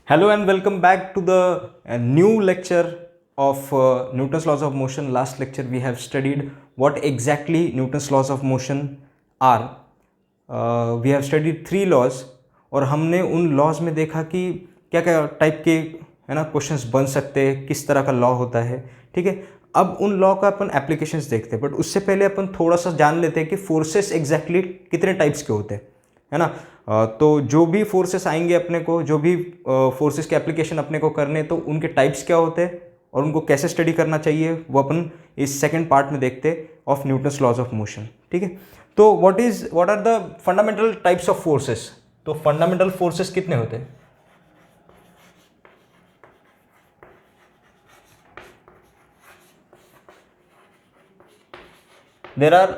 Hello and welcome back to the new lecture of Newton's laws of motion. Last lecture we have studied what exactly Newton's laws of motion are. We have studied three laws और हमने उन laws में देखा कि क्या क्या type के है ना क्वेश्चंस बन सकते हैं, किस तरह का लॉ होता है. ठीक है, अब उन लॉ का अपन एप्लीकेशंस देखते हैं, बट उससे पहले अपन थोड़ा सा जान लेते हैं कि फोर्सेस एग्जैक्टली कितने टाइप्स के होते हैं, है ना. तो जो भी फोर्सेस आएंगे अपने को, जो भी फोर्सेस के एप्लीकेशन अपने को करने, तो उनके टाइप्स क्या होते हैं और उनको कैसे स्टडी करना चाहिए वो अपन इस सेकंड पार्ट में देखते हैं of Newton's laws of motion. ठीक है, तो what are the fundamental types of forces. तो फंडामेंटल फोर्सेस कितने होते हैं? There are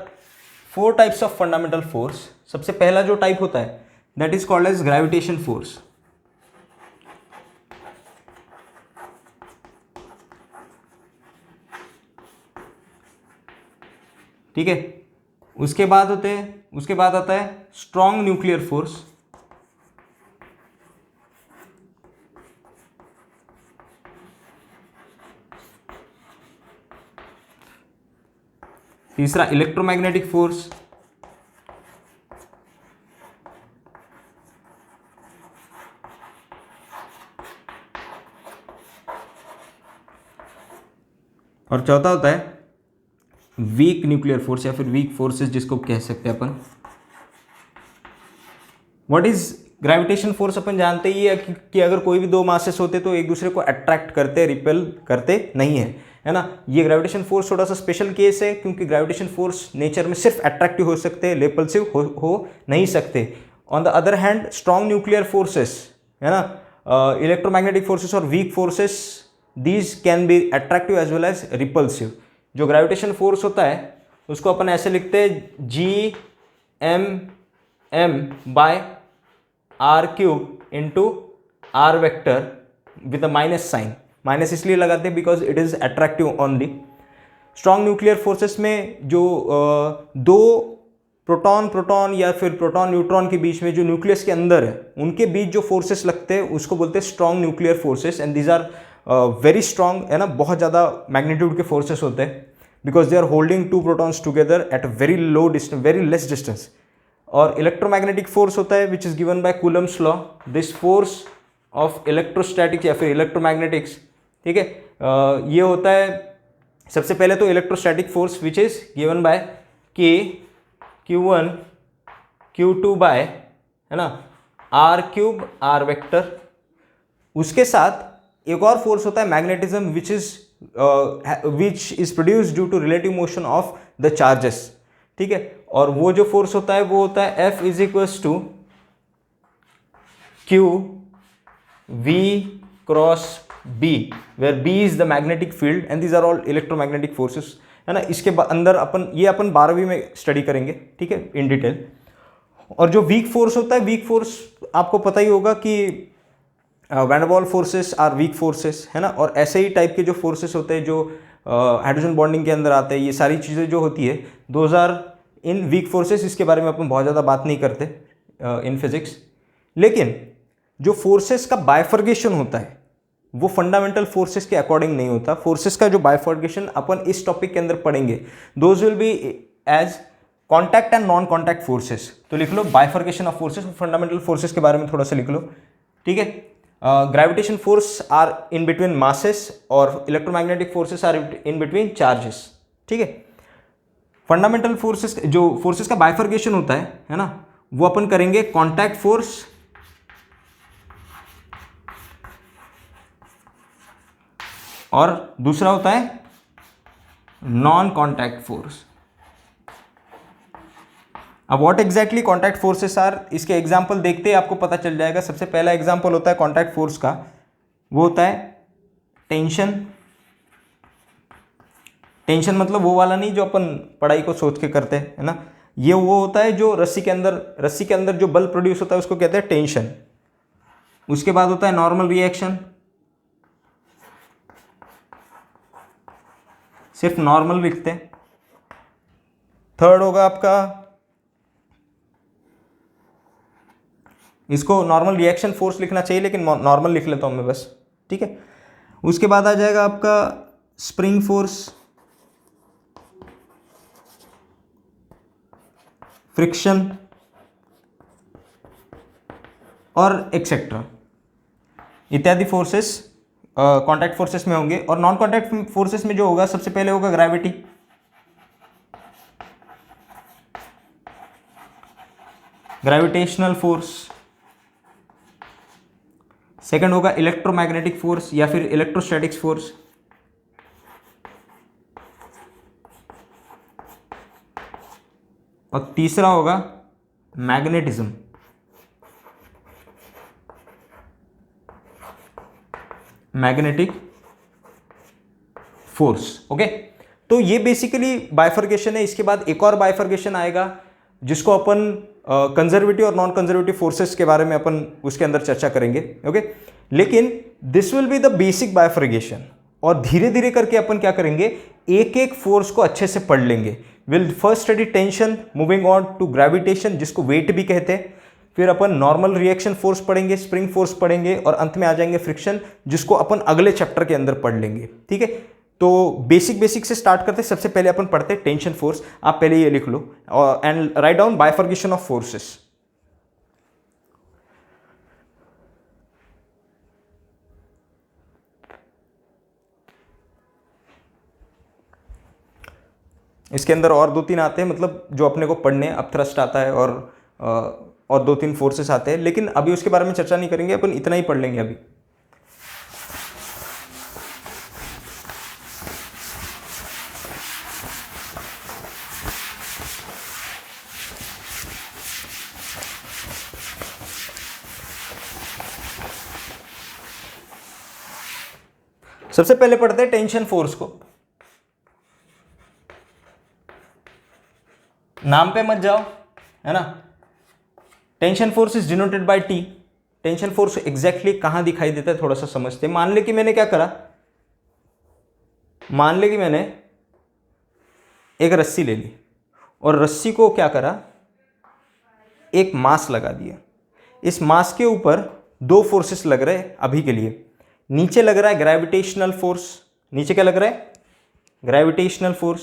four types of fundamental force. सबसे पहला जो टाइप होता है that is called as gravitation force. ठीक है, उसके बाद आता है स्ट्रॉन्ग न्यूक्लियर फोर्स. तीसरा इलेक्ट्रोमैग्नेटिक फोर्स. और चौथा होता है वीक न्यूक्लियर फोर्स या फिर वीक फोर्सेस जिसको कह सकते हैं अपन. What is gravitation force? अपन जानते ही है कि अगर कोई भी दो मासेस होते तो एक दूसरे को अट्रैक्ट करते, रिपेल करते नहीं है ना. ये ग्रेविटेशन फोर्स थोड़ा सा स्पेशल केस है क्योंकि ग्रेविटेशन फोर्स नेचर में सिर्फ अट्रैक्टिव हो सकते हैं, रिपल्सिव हो नहीं सकते. On the other hand strong nuclear forces, है ना, इलेक्ट्रोमैग्नेटिक फोर्सेस और weak forces, these can be attractive as well as repulsive. जो ग्रेविटेशन फोर्स होता है उसको अपन ऐसे लिखते हैं Gm/r³ into r vector with a minus sign. Minus इसलिए लगाते हैं because it is attractive only. Strong nuclear forces में जो दो प्रोटॉन या फिर प्रोटॉन न्यूट्रॉन के बीच में जो न्यूक्लियस के अंदर है उनके बीच जो फोर्सेस लगते हैं उसको बोलते हैं strong nuclear forces. And these are very strong, है ना, बहुत ज़्यादा मैग्नीट्यूड के फोर्सेस होते हैं because they are holding two protons together at a very low distance, very less distance. और इलेक्ट्रोमैग्नेटिक फोर्स होता है which is given by Coulomb's law. This force of electrostatics या फिर इलेक्ट्रोमैग्नेटिक्स, ठीक है, ये होता है सबसे पहले तो electrostatic force which is given by K/Q1 Q2 by, है ना, r³ r वेक्टर. उसके साथ एक और फोर्स होता है magnetism which is produce due to relative motion of the charges. ठीक है, और वो जो फोर्स होता है वो होता है F is equals to Q/V where B is the magnetic field and these are all electromagnetic forces, है ना. इसके अंदर अपन 12वीं में स्टडी करेंगे, ठीक है, इन डिटेल. और जो वीक फोर्स होता है, वीक फोर्स आपको पता ही होगा कि van Waals forces are weak forces, है ना. और ऐसे ही टाइप के जो फोर्सेस होते हैं जो हाइड्रोजन बॉन्डिंग के अंदर आते हैं, ये सारी चीज़ें जो होती है those are in weak forces. इसके बारे में अपन बहुत ज़्यादा बात नहीं करते इन फिजिक्स. लेकिन जो फोर्सेस का बाइफर्गेशन होता है वो फंडामेंटल फोर्सेस के अकॉर्डिंग नहीं होता. फोर्सेस का जो बाइफर्गेशन अपन इस टॉपिक के अंदर पढ़ेंगे those will be as contact and non contact forces. तो लिख लो bifurcation of forces. Fundamental forces के बारे में थोड़ा सा लिख लो, ठीक है. Gravitation force are in between masses और electromagnetic forces are in between charges. ठीक है, फंडामेंटल फोर्सेस, जो फोर्सेस का बाइफर्गेशन होता है ना, वो अपन करेंगे कॉन्टैक्ट फोर्स और दूसरा होता है नॉन कॉन्टैक्ट फोर्स. अब what exactly contact forces are, इसके एग्जांपल देखते ही आपको पता चल जाएगा. सबसे पहला एग्जांपल होता है कॉन्टैक्ट फोर्स का, वो होता है टेंशन. टेंशन मतलब वो वाला नहीं जो अपन पढ़ाई को सोच के करते हैं, है ना. ये वो होता है जो रस्सी के अंदर जो बल प्रोड्यूस होता है उसको कहते हैं टेंशन. उसके बाद होता है नॉर्मल रिएक्शन. सिर्फ नॉर्मल लिखते हैं. थर्ड होगा आपका इसको नॉर्मल रिएक्शन फोर्स लिखना चाहिए लेकिन नॉर्मल लिख लेता हूँ मैं बस, ठीक है। उसके बाद आ जाएगा आपका स्प्रिंग फोर्स, फ्रिक्शन और एक्सेट्रा इत्यादि फोर्सेस कांटेक्ट फोर्सेस में होंगे। और नॉन कांटेक्ट फोर्सेस में जो होगा सबसे पहले होगा ग्रेविटी, ग्रेविटेशनल फोर्स, सेकंड होगा इलेक्ट्रोमैग्नेटिक फोर्स या फिर इलेक्ट्रोस्टैटिक्स फोर्स, और तीसरा होगा मैग्नेटिज्म, मैग्नेटिक फोर्स। ओके, तो ये बेसिकली बाइफर्केशन है। इसके बाद एक और बाइफर्केशन आएगा जिसको अपन कंजर्वेटिव और नॉन कंजर्वेटिव फोर्सेस के बारे में अपन उसके अंदर चर्चा करेंगे। ओके, लेकिन this will be the basic bifurcation, और धीरे धीरे करके अपन क्या करेंगे, एक एक फोर्स को अच्छे से पढ़ लेंगे। Will first study tension, moving on to gravitation जिसको वेट भी कहते हैं, फिर अपन नॉर्मल रिएक्शन फोर्स पढ़ेंगे, स्प्रिंग फोर्स पढ़ेंगे, और अंत में आ जाएंगे फ्रिक्शन जिसको अपन अगले चैप्टर के अंदर पढ़ लेंगे। ठीक है, तो बेसिक से स्टार्ट करते हैं। सबसे पहले अपन पढ़ते हैं टेंशन फोर्स। आप पहले ये लिख लो and write down bifurcation of forces. इसके अंदर और दो तीन आते हैं, मतलब जो अपने को पढ़ने, अब थ्रस्ट आता है और दो तीन फोर्सेस आते हैं, लेकिन अभी उसके बारे में चर्चा नहीं करेंगे, अपन इतना ही पढ़ लेंगे अभी। सबसे पहले पढ़ते हैं टेंशन फोर्स को। नाम पे मत जाओ, है ना। Tension force is denoted bye T. Tension force exactly कहां दिखाई देता है थोड़ा सा समझते हैं। मान ले कि मैंने क्या करा, मान ले कि मैंने एक रस्सी ले ली और रस्सी को क्या करा, एक मास लगा दिया। इस मास के ऊपर दो फोर्सेस लग रहे हैं अभी के लिए। नीचे लग रहा है ग्रेविटेशनल फोर्स, नीचे क्या लग रहा है, ग्रेविटेशनल फोर्स,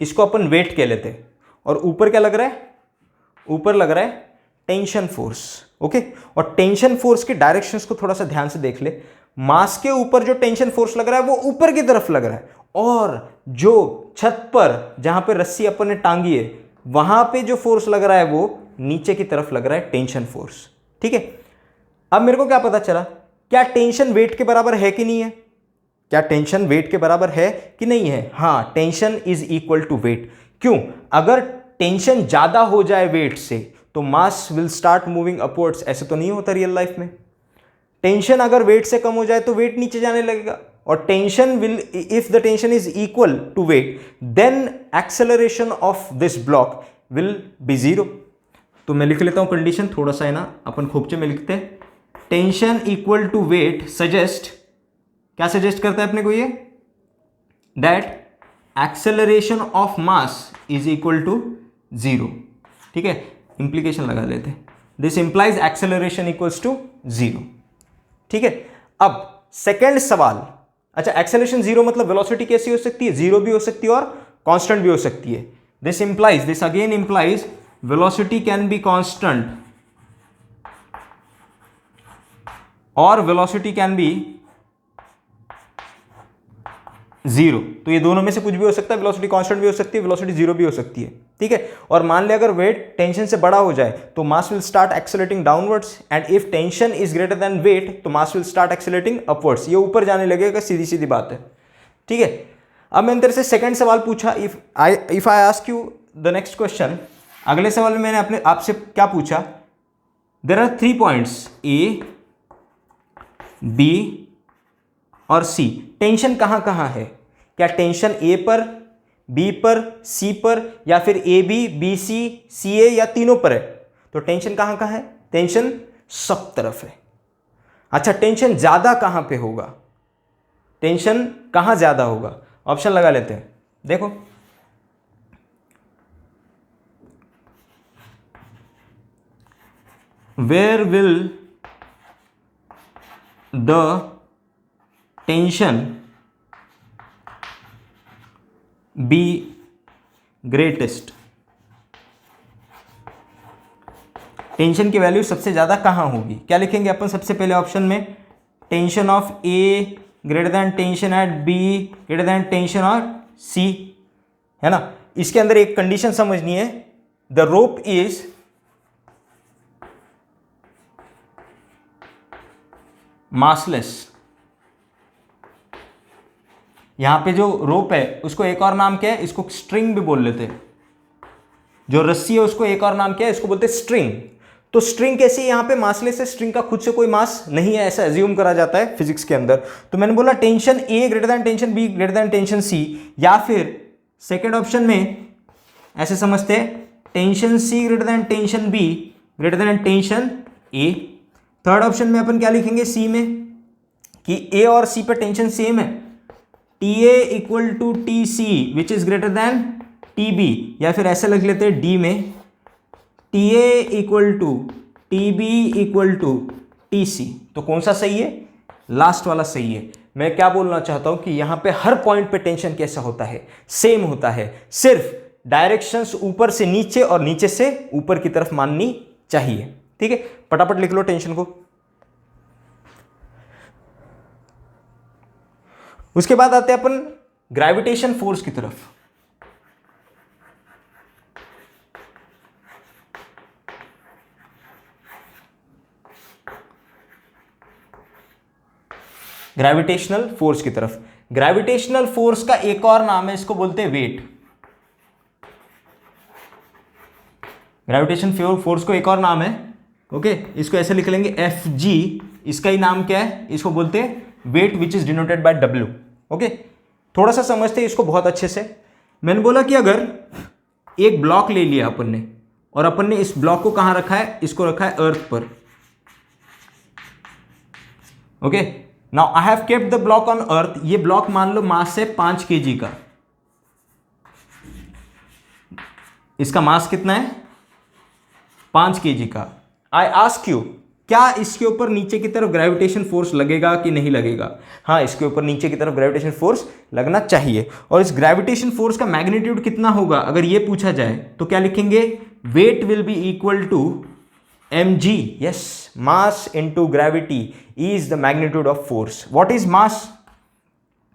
इसको अपन वेट कह लेते हैं। और ऊपर क्या लग रहा है, ऊपर लग रहा है टेंशन फोर्स। ओके, और टेंशन फोर्स के डायरेक्शंस को थोड़ा सा ध्यान से देख ले। मास के ऊपर जो टेंशन फोर्स लग रहा है वो ऊपर की तरफ लग रहा है, और जो छत पर जहां पे रस्सी अपन ने टांगी है वहां पे जो फोर्स लग रहा है वो नीचे की तरफ लग रहा है, टेंशन फोर्स। ठीक है, अब मेरे को क्या पता चला, क्या टेंशन वेट के बराबर है कि नहीं है, क्या टेंशन वेट के बराबर है कि नहीं है। हाँ, tension is equal to weight. क्यों, अगर टेंशन ज्यादा हो जाए वेट से तो mass will start moving upwards. ऐसे तो नहीं होता रियल लाइफ में। टेंशन अगर वेट से कम हो जाए तो वेट नीचे जाने लगेगा, और tension will, if the tension is equal to weight then acceleration of this block will be zero. तो मैं लिख लेता हूं कंडीशन, थोड़ा सा है ना अपन खोपचे में लिखते हैं। Tension equal to weight suggest, क्या सजेस्ट करता है अपने को ये, that acceleration of mass is equal to zero. ठीक है, इंप्लीकेशन लगा लेते हैं, this implies acceleration equals to zero. ठीक है, अब सेकेंड सवाल, अच्छा एक्सेलरेशन जीरो मतलब वेलोसिटी कैसी हो सकती है, जीरो भी हो सकती है और कांस्टेंट भी हो सकती है। This implies, this again implies velocity can be constant और वेलोसिटी कैन बी जीरो। तो ये दोनों में से कुछ भी हो सकता है, वेलोसिटी कांस्टेंट भी हो सकती है, वेलोसिटी जीरो भी हो सकती है। ठीक है, और मान ले अगर वेट टेंशन से बड़ा हो जाए तो mass will start accelerating downwards, and if tension is greater than weight तो mass will start accelerating upwards. ये ऊपर जाने लगेगा, सीधी सीधी बात है। ठीक है, अब मैंने तेरे से सेकंड सवाल पूछा, if I ask you the next question, अगले सवाल में मैंने अपने आपसे क्या पूछा, there are 3 points A, B और सी। टेंशन कहां कहां है, क्या टेंशन ए पर, बी पर, सी पर, या फिर ए बी, बी सी, सी ए, या तीनों पर है। तो टेंशन कहां कहां है, टेंशन सब तरफ है। अच्छा, टेंशन ज्यादा कहां पे होगा, टेंशन कहां ज्यादा होगा, ऑप्शन लगा लेते हैं। देखो, where will the tension be greatest, tension की वैल्यू सबसे ज्यादा कहां होगी? क्या लिखेंगे अपन सबसे पहले ऑप्शन में? Tension of A greater than tension at B greater than tension of C, है ना। इसके अंदर एक कंडीशन समझनी है, द रोप इज मासलेस। यहां पे जो रोप है उसको एक और नाम क्या है? इसको स्ट्रिंग भी बोल लेते हैं। जो रस्सी है उसको एक और नाम क्या है? इसको बोलते हैं स्ट्रिंग। तो स्ट्रिंग कैसी है? यहां पे मासलेस है, स्ट्रिंग का खुद से कोई मास नहीं है, ऐसा एज्यूम करा जाता है फिजिक्स के अंदर। तो मैंने बोला tension A greater than tension B greater than tension C, या फिर सेकेंड ऑप्शन में ऐसे समझते हैं tension C greater than tension B greater than tension A. Third option में अपन क्या लिखेंगे सी में कि ए और सी पे टेंशन सेम है, T A equal to T C which is greater than T B, या फिर ऐसे लिख लेते हैं डी में T A equal to T B equal to T C. तो कौन सा सही है? लास्ट वाला सही है। मैं क्या बोलना चाहता हूं कि यहां पे हर पॉइंट पे टेंशन कैसा होता है? सेम होता है, सिर्फ डायरेक्शंस ऊपर से नीचे और नीचे से ऊपर की तरफ माननी चाहिए। ठीक है, फटाफट लिख लो टेंशन को। उसके बाद आते हैं अपन ग्रेविटेशन फोर्स की तरफ। ग्रेविटेशनल फोर्स की तरफ। ग्रेविटेशनल फोर्स का एक और नाम है, इसको बोलते हैं वेट। ग्रेविटेशन फोर्स को एक और नाम है, ओके, इसको ऐसे लिख लेंगे एफ जी। इसका ही नाम क्या है? इसको बोलते हैं weight which is denoted by W. Okay, थोड़ा सा समझते हैं इसको बहुत अच्छे से। मैंने बोला कि अगर एक ब्लॉक ले लिया अपन ने, और अपन ने इस ब्लॉक को कहां रखा है? इसको रखा है अर्थ पर। Okay, now I have kept the block on earth. ये ब्लॉक मान लो मास है 5 kg का। इसका मास कितना है? 5 kg का। आई आस्क यू, क्या इसके ऊपर नीचे की तरफ ग्रेविटेशन फोर्स लगेगा कि नहीं लगेगा? हाँ, इसके ऊपर नीचे की तरफ ग्रेविटेशन फोर्स लगना चाहिए। और इस ग्रेविटेशन फोर्स का मैग्नीट्यूड कितना होगा अगर ये पूछा जाए तो क्या लिखेंगे? Weight will be equal to mg, yes, mass into gravity is the magnitude of force. What is mass?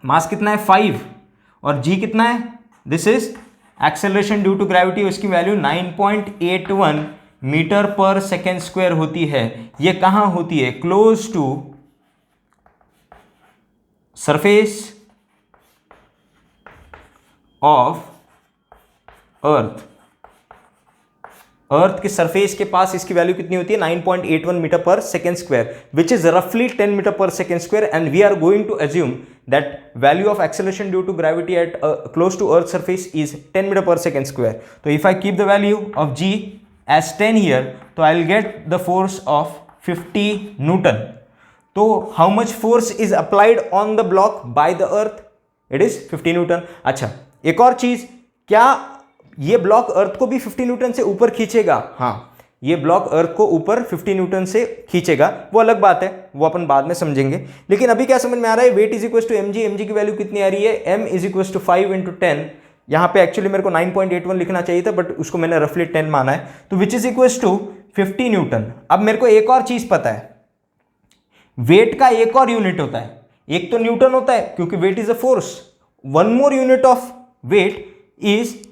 mass कितना है? 5। और g कितना है? This is acceleration due to gravity, उसकी वैल्यू 9.81 मीटर पर सेकेंड स्क्वायर होती है। ये कहां होती है? Close to surface of earth. Earth के सरफेस के पास इसकी वैल्यू कितनी होती है? 9.81 मीटर पर सेकेंड स्क्वायर, विच इज रफली 10 मीटर पर second square, and we are going to assume that value of acceleration due to gravity at close to earth surface is 10 meter per second square. So if I keep the value of g as 10 here, so I'll get the force of 50 Newton. So how much force is applied on the block by the earth? It is 50 Newton. अच्छा, एक और चीज, क्या ये block अर्थ को भी 50 Newton से ऊपर खींचेगा? हाँ, ये ब्लॉक अर्थ को ऊपर 50 न्यूटन से खींचेगा, वो अलग बात है, वो अपन बाद में समझेंगे। लेकिन अभी क्या समझ में आ रहा है? Weight is equal to mg, mg की वैल्यू कितनी आ रही है? m is equal to 5 into 10। यहाँ पे एक्चुअली मेरे को 9.81 लिखना चाहिए था, बट उसको मैंने रफली 10 माना है, तो which is equal to 50 newton. अब मेरे को एक और चीज पता है, वेट का एक और यूनिट होता है, एक तो न्यूटन होता है क्योंकि weight is a force, one more unit of weight is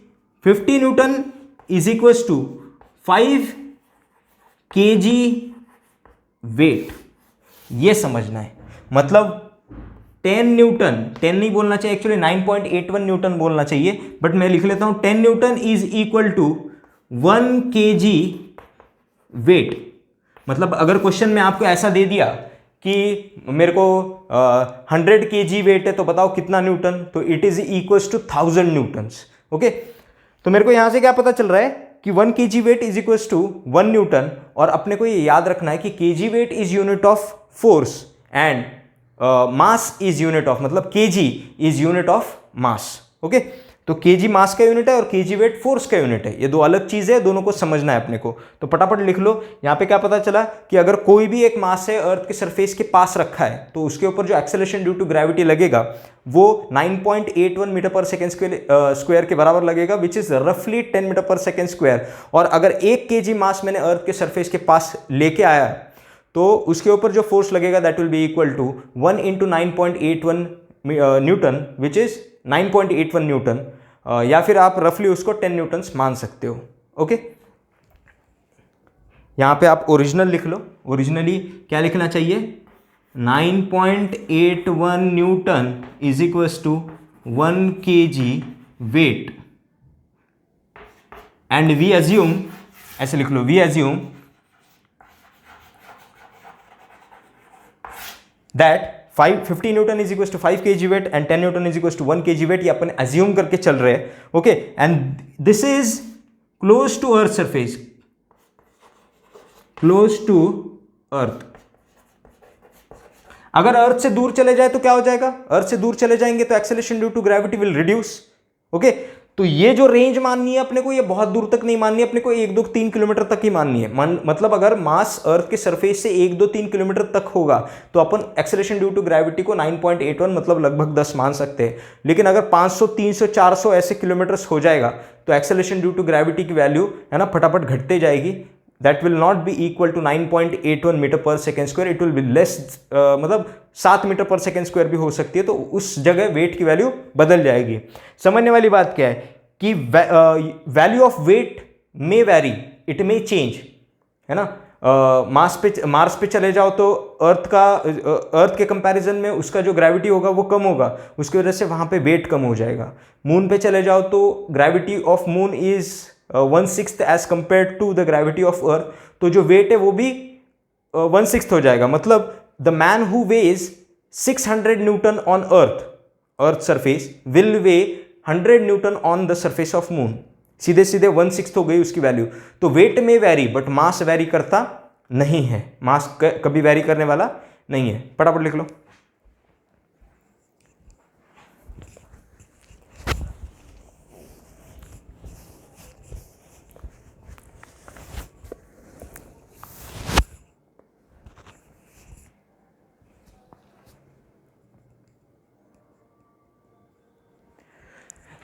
50 newton is equal to 5 kg weight. ये समझना है, मतलब 10 न्यूटन, 10 नहीं बोलना चाहिए एक्चुअली, 9.81 न्यूटन बोलना चाहिए, बट मैं लिख लेता हूं 10 newton is equal to 1 kg weight. मतलब अगर क्वेश्चन में आपको ऐसा दे दिया कि मेरे को 100 kg वेट है तो बताओ कितना न्यूटन, तो it is equal to 1000 newtons. Okay, तो मेरे को यहां से क्या पता चल रहा है कि 1 kg weight is equal to 1 newton, और अपने को ये याद रखना है कि kg weight is unit of force and mass is unit of, मतलब kg is unit of mass. Okay, तो केजी मास का यूनिट है और केजी वेट फोर्स का यूनिट है, ये दो अलग चीजें हैं, दोनों को समझना है अपने को। तो फटाफट लिख लो, यहाँ पे क्या पता चला कि अगर कोई भी एक मास है अर्थ के सरफेस के पास रखा है तो उसके ऊपर जो एक्सेलरेशन ड्यू टू ग्रेविटी लगेगा वो 9.81 मीटर पर सेकेंड स्क्वायर के बराबर लगेगा, विच इज रफली 10 मीटर पर सेकेंड स्क्वायर। और अगर 1 केजी मास मैंने अर्थ के सरफेस के पास लेके आया तो उसके ऊपर जो फोर्स लगेगा that will be equal to 1 into 9.81 newton, which is 9.81 newton, या फिर आप रफली उसको 10 न्यूटन्स मान सकते हो। ओके, यहां पे आप ओरिजिनल लिख लो। ओरिजिनली क्या लिखना चाहिए? 9.81 newton is equals to 1 kg weight, and we assume, ऐसे लिख लो, we assume that 50 newton is equal to 5 kg weight and 10 newton is equal to 1 kg weight, ये अपन अज्यूम करके चल रहे हैं। Okay, and this is close to earth surface, close to earth. अगर अर्थ से दूर चले जाए तो क्या हो जाएगा? अर्थ से दूर चले जाएंगे तो acceleration due to gravity will reduce. Okay, तो ये जो रेंज माननी है अपने को, ये बहुत दूर तक नहीं माननी है अपने को, 1, 2, 3 किलोमीटर तक ही माननी है। मतलब अगर मास अर्थ के सरफेस से 1, 2, 3 किलोमीटर तक होगा तो अपन एक्सेलरेशन ड्यू टू ग्रेविटी को 9.81 मतलब लगभग 10 मान सकते हैं। लेकिन अगर 500, 300, 400 ऐसे किलोमीटर्स हो जाएगा तो एक्सेलरेशन ड्यू टू ग्रेविटी की वैल्यू है ना फटाफट घटते जाएगी। That will not be equal to 9.81 metre पर second square, it will be less, मतलब 7 मीटर पर सेकेंड स्क्वायर भी हो सकती है, तो उस जगह वेट की वैल्यू बदल जाएगी। समझने वाली बात क्या है कि value of weight may vary, it may change, है ना। मार्स पे चले जाओ तो अर्थ के कंपैरिजन में उसका जो ग्रेविटी होगा वो कम होगा, उसकी वजह से वहाँ पे वेट कम हो जाएगा। मून पे चले जाओ तो gravity of moon is 1/6 as compare to the gravity of earth, तो जो वेट है वो भी 1/6 हो जाएगा। मतलब the man who weighs 600 newton on earth surface will weigh 100 newton on the surface of moon. सीधे सीधे 1/6 हो गई उसकी वैल्यू। तो वेट में वैरी बट मास वैरी करता नहीं है, मास कभी वैरी करने वाला नहीं है। फटाफट लिख लो।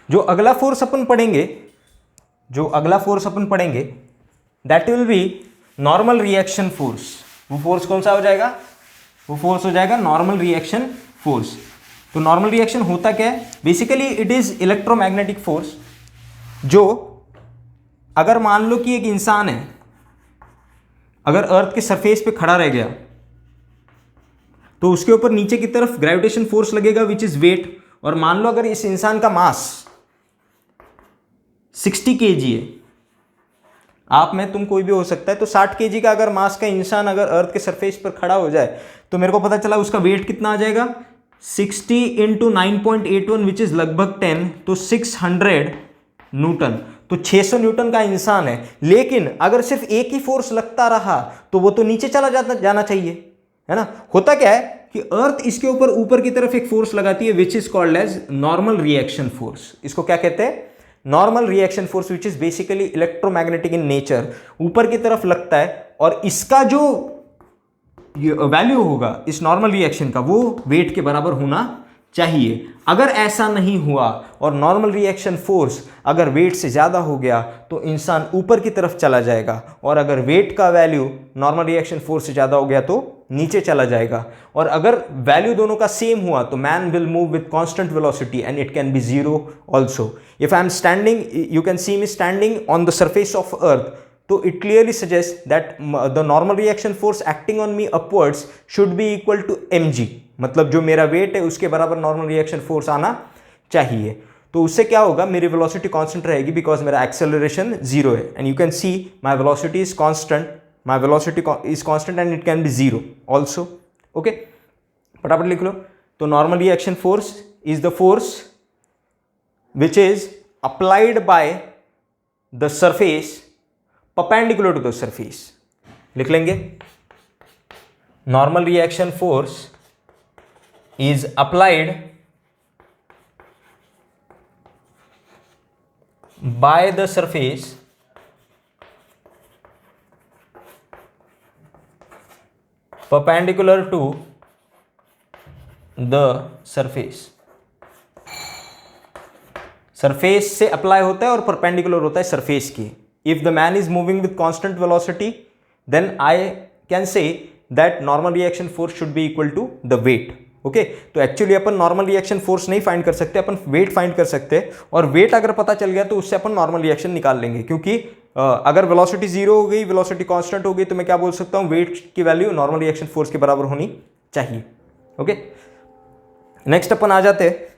जो अगला फोर्स अपन पढ़ेंगे that will B normal reaction force. वो फोर्स कौन सा हो जाएगा? वो फोर्स हो जाएगा नॉर्मल रिएक्शन फोर्स। तो नॉर्मल रिएक्शन होता क्या है? Basically it is electromagnetic force, जो अगर मान लो कि एक इंसान है, अगर अर्थ के सरफेस पे खड़ा रह गया तो उसके ऊपर नीचे की तरफ ग्रेविटेशन फोर्स लगेगा विच इज वेट। और मान लो अगर इस इंसान का मास 60 kg है, आप में तुम कोई भी हो सकता है, तो 60 kg का अगर मास का इंसान अगर अर्थ के सरफेस पर खड़ा हो जाए तो मेरे को पता चला उसका वेट कितना आ जाएगा? 60 इंटू 9.81 विच इज लगभग 10, तो 600 न्यूटन। तो 600 न्यूटन का इंसान है, लेकिन अगर सिर्फ एक ही फोर्स लगता रहा तो वो तो नीचे चला जाना चाहिए, है ना। होता क्या है कि अर्थ इसके ऊपर की तरफ एक फोर्स लगाती है which is called as normal reaction force. इसको क्या कहते हैं? Normal reaction force, which is basically electromagnetic in nature, ऊपर की तरफ लगता है। और इसका जो वैल्यू होगा इस नॉर्मल रिएक्शन का, वो वेट के बराबर होना चाहिए। अगर ऐसा नहीं हुआ और नॉर्मल रिएक्शन फोर्स अगर वेट से ज़्यादा हो गया तो इंसान ऊपर की तरफ चला जाएगा, और अगर वेट का वैल्यू नॉर्मल रिएक्शन फोर्स से ज़्यादा हो गया तो नीचे चला जाएगा। और अगर वैल्यू दोनों का सेम हुआ तो man will move with constant velocity and it can be zero also. If I am standing, you can see me standing on the surface of earth, तो it clearly suggest that the normal reaction force acting on me upwards should be equal to mg। मतलब जो मेरा wait है उसके बराबर normal reaction force आना चाहिए। तो उससे क्या होगा? मेरी वेलोसिटी कांस्टेंट रहेगी बिकॉज मेरा एक्सेलरेशन जीरो है। And you can see my velocity is constant, my velocity is constant and it can be zero also. Okay, फटाफट लिख लो। तो normal reaction force is the force which is applied by the surface perpendicular to the surface। लिख लेंगे, normal reaction force is applied by the surface perpendicular to the surface. Surface से apply होता है और परपेंडिकुलर होता है surface की। If the man is moving with constant velocity then I can say that normal reaction force should be equal to the weight. Okay, तो actually अपन normal reaction force नहीं फाइंड कर सकते, अपन वेट फाइंड कर सकते हैं, और वेट अगर पता चल गया तो उससे अपन नॉर्मल रिएक्शन निकाल लेंगे। क्योंकि अगर वेलोसिटी जीरो हो गई, वेलोसिटी कांस्टेंट हो गई, तो मैं क्या बोल सकता हूँ, वेट की वैल्यू नॉर्मल रिएक्शन फोर्स के बराबर होनी चाहिए। ओके, नेक्स्ट अपन आ जाते हैं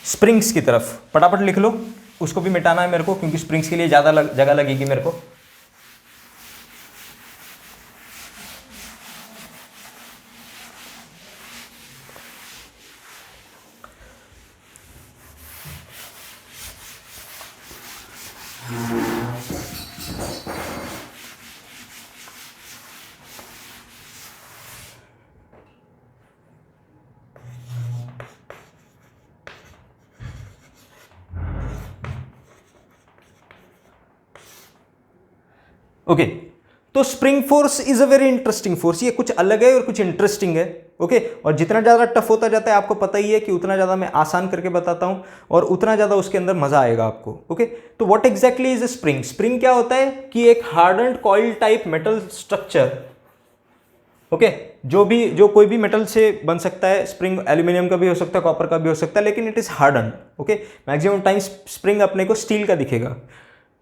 स्प्रिंग्स की तरफ। फटाफट लिख लो, उसको भी मिटाना है मेरे को, क्योंकि स्प्रिंग्स के लिए ज़्यादा जगह लगेगी मेरे को। ओके, तो spring force is a very interesting force. ये कुछ अलग है और कुछ इंटरेस्टिंग है। ओके, और जितना ज़्यादा टफ होता जाता है आपको पता ही है कि उतना ज़्यादा मैं आसान करके बताता हूँ और उतना ज़्यादा उसके अंदर मज़ा आएगा आपको। ओके, तो what exactly is a spring? Spring क्या होता है कि एक hardened coil type metal structure, okay, जो कोई भी मेटल से बन सकता है। स्प्रिंग एल्यूमिनियम का भी हो सकता है, कॉपर का भी हो सकता है, लेकिन it is hardened. Okay, maximum time spring अपने को स्टील का दिखेगा।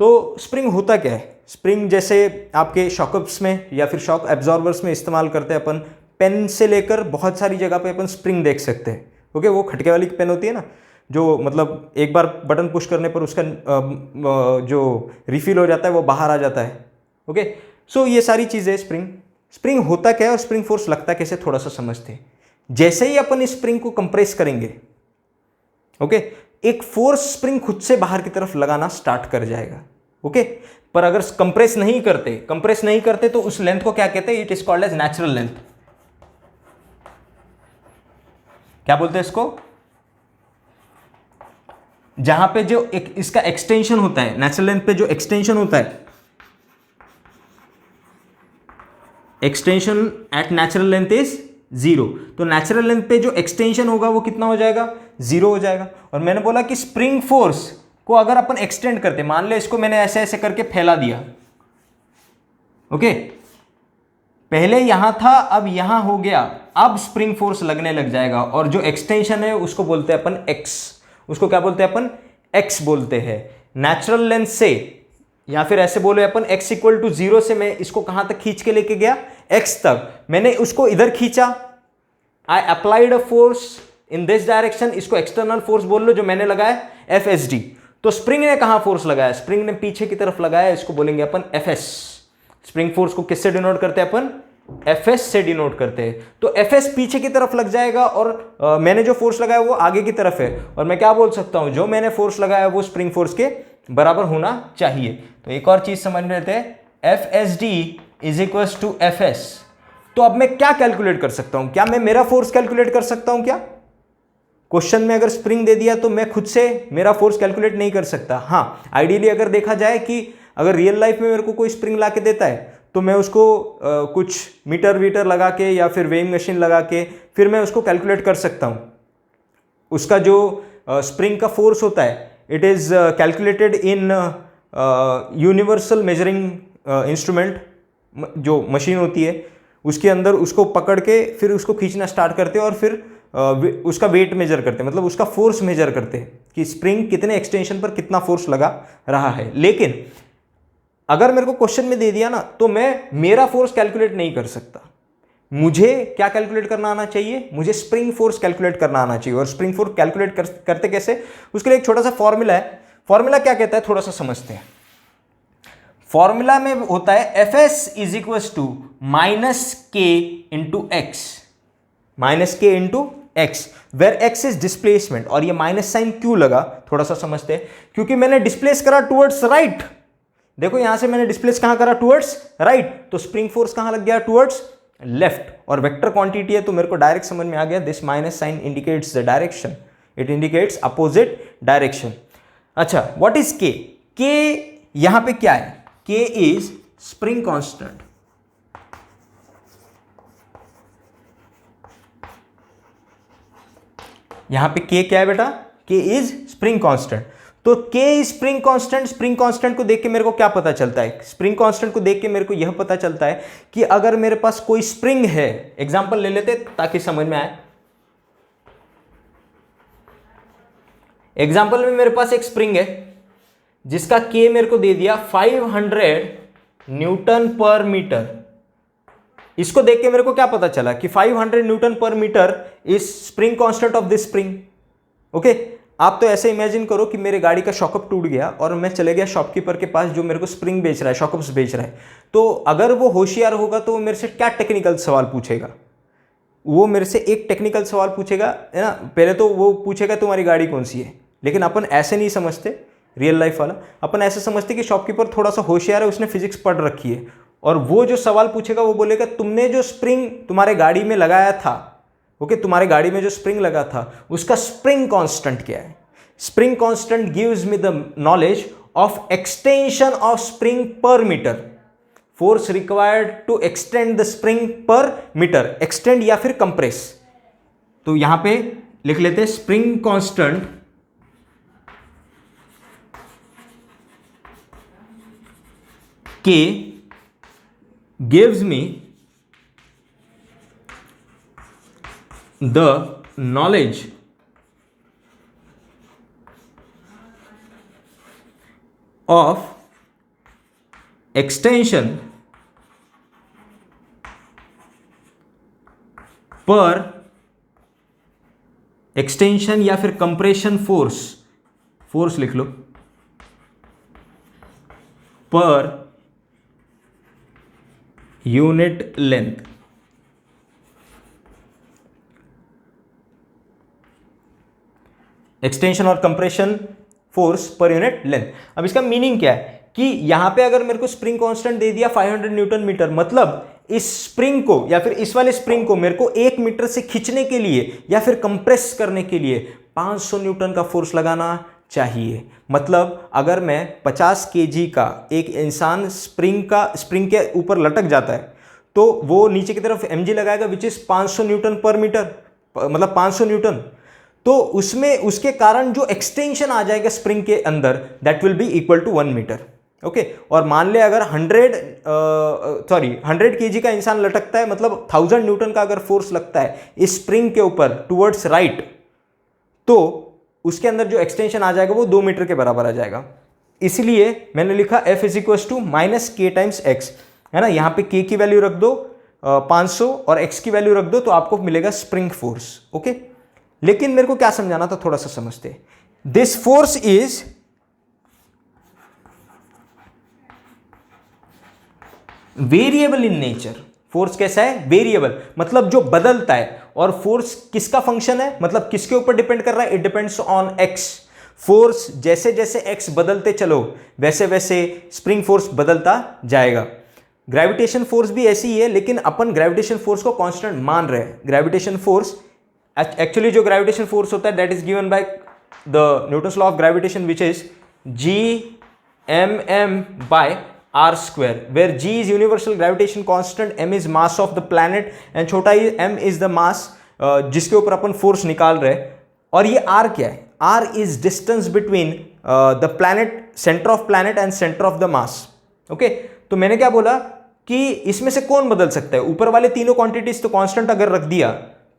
तो स्प्रिंग होता क्या है? स्प्रिंग जैसे आपके शॉकअप्स में या फिर शॉक एब्जॉर्बर्स में इस्तेमाल करते हैं अपन, पेन से लेकर बहुत सारी जगह पे अपन स्प्रिंग देख सकते हैं। ओके, वो खटके वाली पेन होती है ना, जो मतलब एक बार बटन पुश करने पर उसका जो रिफिल हो जाता है वो बाहर आ जाता है। ओके, सो ये सारी चीज़ें स्प्रिंग होता क्या है और स्प्रिंग फोर्स लगता कैसे, थोड़ा सा समझते हैं। जैसे ही अपन इस स्प्रिंग को कंप्रेस करेंगे, ओके, एक फोर्स स्प्रिंग खुद से बाहर की तरफ लगाना स्टार्ट कर जाएगा। ओके, पर अगर कंप्रेस नहीं करते तो उस लेंथ को क्या कहते हैं? It is called as natural length. क्या बोलते हैं इसको? जहां पे जो एक इसका एक्सटेंशन होता है, नेचुरल लेंथ पे जो एक्सटेंशन होता है, extension eight natural length is 0। तो नेचुरल लेंथ पे जो एक्सटेंशन होगा वो कितना हो जाएगा? 0 हो जाएगा। और मैंने बोला कि स्प्रिंग फोर्स को अगर अपन एक्सटेंड करते, मान ले इसको मैंने ऐसे ऐसे करके फैला दिया। ओके, पहले यहां था, अब यहां हो गया, अब स्प्रिंग फोर्स लगने लग जाएगा। और जो एक्सटेंशन है उसको बोलते हैं अपन एक्स। उसको क्या बोलते हैं अपन? एक्स बोलते हैं। नेचुरल लेंथ से, या फिर ऐसे बोले अपन x इक्वल टू 0 से मैं इसको कहां तक खींच के लेके गया? x तक। मैंने उसको इधर खींचा, I applied a force in this direction. इसको एक्सटर्नल फोर्स बोल लो जो मैंने लगाया, FSD। तो स्प्रिंग ने कहां फोर्स लगाया? स्प्रिंग ने पीछे की तरफ लगाया, इसको बोलेंगे अपन FS। स्प्रिंग फोर्स को किससे डिनोट करते हैं अपन? FS से डिनोट करते हैं। तो FS पीछे की तरफ लग जाएगा और मैंने जो फोर्स लगाया वो आगे की तरफ है। और मैं क्या बोल सकता हूं? जो मैंने फोर्स लगाया वो स्प्रिंग फोर्स के बराबर होना चाहिए। तो एक और चीज समझ लेते हैं, FSD is equal to FS। तो अब मैं क्या कैलकुलेट कर सकता हूं? क्या मैं मेरा फोर्स कैलकुलेट कर सकता हूं? क्या क्वेश्चन में अगर स्प्रिंग दे दिया तो मैं खुद से मेरा फोर्स कैलकुलेट नहीं कर सकता। हाँ, आइडियली अगर देखा जाए कि अगर रियल लाइफ में मेरे को कोई स्प्रिंग ला के देता है तो मैं उसको कुछ मीटर वीटर लगा के या फिर वेइंग मशीन लगा के फिर मैं उसको कैलकुलेट कर सकता हूं। उसका जो स्प्रिंग का फोर्स होता है, it is calculated in universal measuring instrument, जो मशीन होती है उसके अंदर उसको पकड़ के फिर उसको खींचना स्टार्ट करते हैं और फिर उसका वेट मेजर करते हैं, मतलब उसका फोर्स मेजर करते हैं कि स्प्रिंग कितने एक्सटेंशन पर कितना फोर्स लगा रहा है। लेकिन अगर मेरे को क्वेश्चन में दे दिया ना, तो मैं मेरा फोर्स कैलकुलेट नहीं कर सकता। मुझे क्या कैलकुलेट करना आना चाहिए? मुझे स्प्रिंग फोर्स कैलकुलेट करना आना चाहिए। और स्प्रिंग फोर्स कैलकुलेट करते कैसे? उसके लिए एक छोटा सा फॉर्मूला है। फॉर्मूला क्या कहता है, थोड़ा सा समझते हैं। फॉर्मूला में होता है FS is equal to -K into x, -K into x, where x is displacement. और ये माइनस साइन क्यों लगा, थोड़ा सा समझते हैं। क्योंकि मैंने डिस्प्लेस करा टुवर्ड्स राइट। देखो यहां से मैंने डिस्प्लेस कहां करा? Towards right. तो स्प्रिंग फोर्स कहां लग गया? टुवर्ड्स लेफ्ट और वेक्टर क्वांटिटी है तो मेरे को डायरेक्ट समझ में आ गया, this minus sign indicates the direction, it indicates opposite direction. अच्छा, व्हाट इज के? के यहां पे क्या है? के इज स्प्रिंग कांस्टेंट। यहां पे के क्या है बेटा? के इज स्प्रिंग कांस्टेंट। तो के is spring constant, spring constant को देख के मेरे को क्या पता चलता है? स्प्रिंग कांस्टेंट को देख के मेरे को यह पता चलता है कि अगर मेरे पास कोई स्प्रिंग है, एग्जांपल ले लेते ताकि समझ में आए। एग्जांपल में मेरे पास एक स्प्रिंग है जिसका के मेरे को दे दिया 500 न्यूटन पर मीटर। इसको देख के मेरे को क्या पता चला कि 500 न्यूटन पर metre is spring constant of this spring. Okay, आप तो ऐसे इमेजिन करो कि मेरे गाड़ी का शॉकअप टूट गया और मैं चले गया शॉपकीपर के पास जो मेरे को स्प्रिंग बेच रहा है, शॉकअप्स बेच रहा है। तो अगर वो होशियार होगा तो वो मेरे से क्या टेक्निकल सवाल पूछेगा? वो मेरे से एक टेक्निकल सवाल पूछेगा, है ना। पहले तो वो पूछेगा तुम्हारी गाड़ी कौन सी है, लेकिन अपन ऐसे नहीं समझते रियल लाइफ वाला। अपन ऐसे समझते कि शॉपकीपर थोड़ा सा होशियार है, उसने फिजिक्स पढ़ रखी है, और वो जो सवाल पूछेगा वो बोलेगा तुमने जो स्प्रिंग तुम्हारे गाड़ी में लगाया था, ओके, तुम्हारे गाड़ी में जो स्प्रिंग लगा था उसका स्प्रिंग कांस्टेंट क्या है? Spring constant gives me the knowledge of extension of spring per metre, force required to extend the spring per metre, extend या फिर कंप्रेस। तो यहां पे लिख लेते हैं spring constant K gives me the knowledge of extension पर extension या फिर कंप्रेशन फोर्स, फोर्स लिख लो, पर यूनिट लेंथ। एक्सटेंशन और compression force per unit length. अब इसका मीनिंग क्या है कि यहां पे अगर मेरे को स्प्रिंग कांस्टेंट दे दिया 500 न्यूटन मीटर, मतलब इस स्प्रिंग को या फिर इस वाले स्प्रिंग को मेरे को 1 मीटर से खींचने के लिए या फिर कंप्रेस करने के लिए 500 न्यूटन का फोर्स लगाना चाहिए। मतलब अगर मैं 50 केजी का एक इंसान स्प्रिंग के ऊपर लटक जाता है तो वो नीचे की तरफ mg लगाएगा विच इज 500 न्यूटन पर मीटर, मतलब 500 न्यूटन। तो उसमें उसके कारण जो एक्सटेंशन आ जाएगा स्प्रिंग के अंदर that will be equal to 1 metre. Okay, और मान ले अगर 100 केजी का इंसान लटकता है, मतलब 1000 न्यूटन का अगर फोर्स लगता है इस स्प्रिंग के ऊपर टुवर्ड्स राइट, तो उसके अंदर जो एक्सटेंशन आ जाएगा वो 2 मीटर के बराबर आ जाएगा। इसलिए मैंने लिखा F is equal to minus K times x, है ना। यहाँ पे के की वैल्यू रख दो 500 और x की वैल्यू रख दो तो आपको मिलेगा स्प्रिंग फोर्स। ओके, लेकिन मेरे को क्या समझाना था, थोड़ा सा समझते। This force is variable in nature. Force कैसा है? वेरिएबल, मतलब जो बदलता है। और फोर्स किसका फंक्शन है, मतलब किसके ऊपर डिपेंड कर रहा है? It depends on x. Force जैसे जैसे एक्स बदलते चलो वैसे वैसे स्प्रिंग फोर्स बदलता जाएगा। ग्रेविटेशन फोर्स भी ऐसी ही है, लेकिन अपन ग्रेविटेशन फोर्स को कांस्टेंट मान रहे हैं। ग्रेविटेशन फोर्स एक्चुअली जो ग्रेविटेशन फोर्स होता है that is given by the Newton's law of gravitation which is G(m)m by r square, where G is universal gravitation constant, m is mass of the planet and छोटा ही m is the mass जिसके ऊपर अपन force निकाल रहे हैं। और ये r क्या है? r is distance between the planet, center of planet and center of the mass। Okay, तो मैंने क्या बोला कि इसमें से कौन बदल सकता है? ऊपर वाले तीनों क्वांटिटीज तो कांस्टेंट अगर रख दिया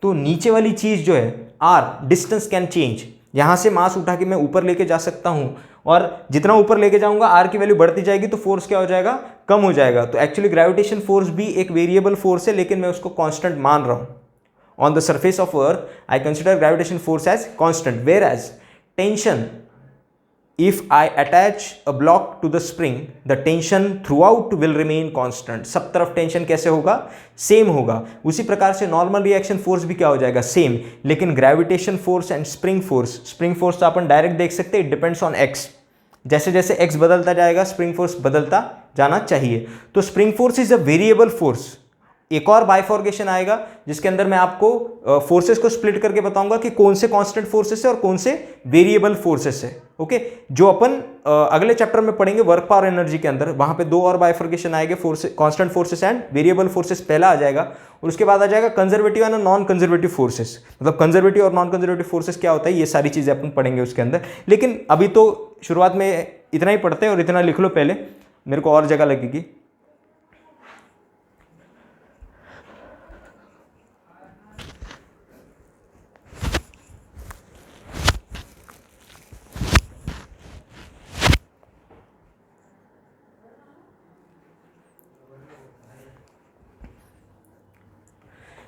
तो नीचे वाली चीज जो है r, डिस्टेंस कैन चेंज। यहां से मास उठा के मैं ऊपर लेके जा सकता हूं, और जितना ऊपर लेके जाऊंगा r की वैल्यू बढ़ती जाएगी तो फोर्स क्या हो जाएगा? कम हो जाएगा। तो एक्चुअली ग्रेविटेशन फोर्स भी एक वेरिएबल फोर्स है, लेकिन मैं उसको कांस्टेंट मान रहा हूं। On the surface of earth I consider gravitation force as constant, where as tension, if I attach a block to the spring, the tension throughout will remain constant। सब तरफ tension कैसे होगा? सेम होगा। उसी प्रकार से नॉर्मल रिएक्शन फोर्स भी क्या हो जाएगा? सेम। लेकिन gravitation force and spring force तो अपन डायरेक्ट देख सकते हैं, इट डिपेंड्स ऑन एक्स। जैसे जैसे एक्स बदलता जाएगा स्प्रिंग फोर्स बदलता जाना चाहिए। तो spring force is a variable force एक और बाइफॉर्केशन आएगा जिसके अंदर मैं आपको फोर्सेस को स्प्लिट करके बताऊंगा कि कौन से कांस्टेंट फोर्सेस है और कौन से वेरिएबल फोर्सेस है। ओके, जो अपन अगले चैप्टर में पढ़ेंगे वर्क पावर एनर्जी के अंदर, वहां पे दो और बाइफॉर्केशन आएंगे, constant forces and variable forces पहला आ जाएगा, और उसके बाद आ जाएगा conservative and non conservative forces. मतलब कंजर्वेटिव और नॉन कंजर्वेटिव फोर्सेस क्या होता है, ये सारी चीजें अपन पढ़ेंगे उसके अंदर। लेकिन अभी तो शुरुआत में इतना ही पढ़ते हैं और इतना लिख लो पहले, मेरे को और जगह लगेगी।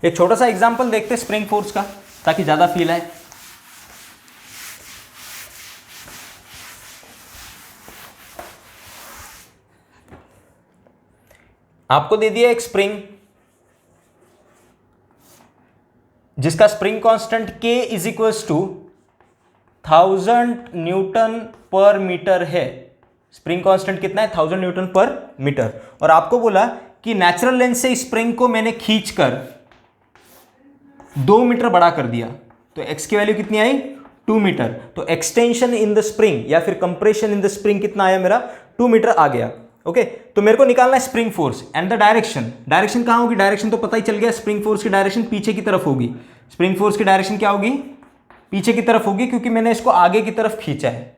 एक छोटा सा एग्जांपल देखते हैं स्प्रिंग फोर्स का, ताकि ज्यादा फील आए। आपको दे दिया एक स्प्रिंग जिसका spring constant K is equals to 1000 newton पर मीटर है। स्प्रिंग कांस्टेंट कितना है, 1000 न्यूटन पर मीटर। और आपको बोला कि नेचुरल लेंथ से स्प्रिंग को मैंने खींचकर 2 मीटर बड़ा कर दिया, तो x की वैल्यू कितनी आई, 2 मीटर। तो एक्सटेंशन इन द स्प्रिंग या फिर कंप्रेशन इन द स्प्रिंग कितना आया मेरा, 2 मीटर आ गया। ओके, तो मेरे को निकालना है spring force and the direction. Direction कहां होगी, डायरेक्शन तो पता ही चल गया, स्प्रिंग फोर्स की डायरेक्शन पीछे की तरफ होगी। स्प्रिंग फोर्स की डायरेक्शन क्या होगी, पीछे की तरफ होगी, क्योंकि मैंने इसको आगे की तरफ खींचा है।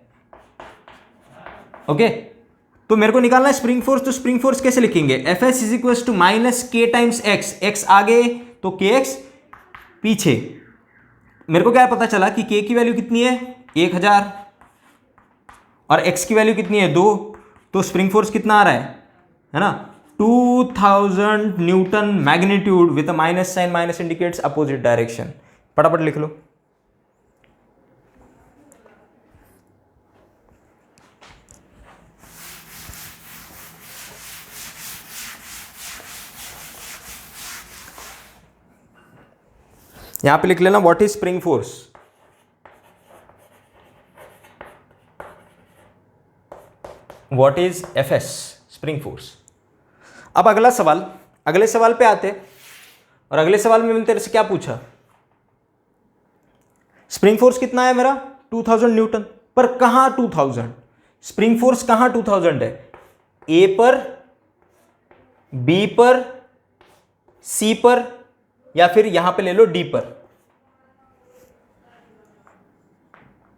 ओके, तो मेरे को निकालना है स्प्रिंग फोर्स। तो स्प्रिंग फोर्स कैसे लिखेंगे, Fs is equal to minus K times x, x आगे तो kx पीछे। मेरे को क्या पता चला कि K की वैल्यू कितनी है, 1000, और x की वैल्यू कितनी है, 2। तो स्प्रिंग फोर्स कितना आ रहा है ना, 2000 newton magnitude with a minus sign, minus indicates opposite direction. फटाफट लिख लो। यहां पे लिख लेना what is spring force. What is Fs, spring force. अब अगला सवाल, अगले सवाल पे आते हैं, और अगले सवाल में मैंने तेरे से क्या पूछा, स्प्रिंग फोर्स कितना है मेरा, 2000 न्यूटन, पर कहां 2000, स्प्रिंग फोर्स कहां 2000 है, ए पर, बी पर, सी पर, या फिर यहां पे ले लो डी पर।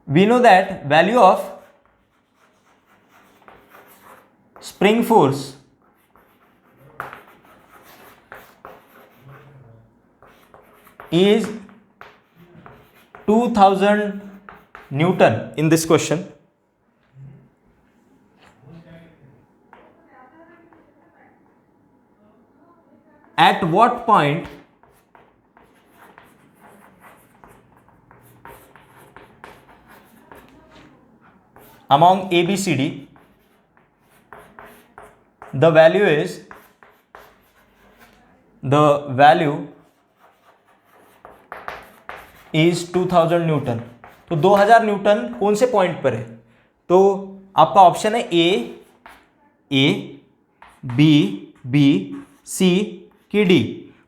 We know that value of spring force is 2000 Newton in this question. At what point among A, B, C, D the value is is 2000 Newton. तो 2000 न्यूटन कौन से पॉइंट पर है, तो आपका ऑप्शन है ए, बी, सी की डी।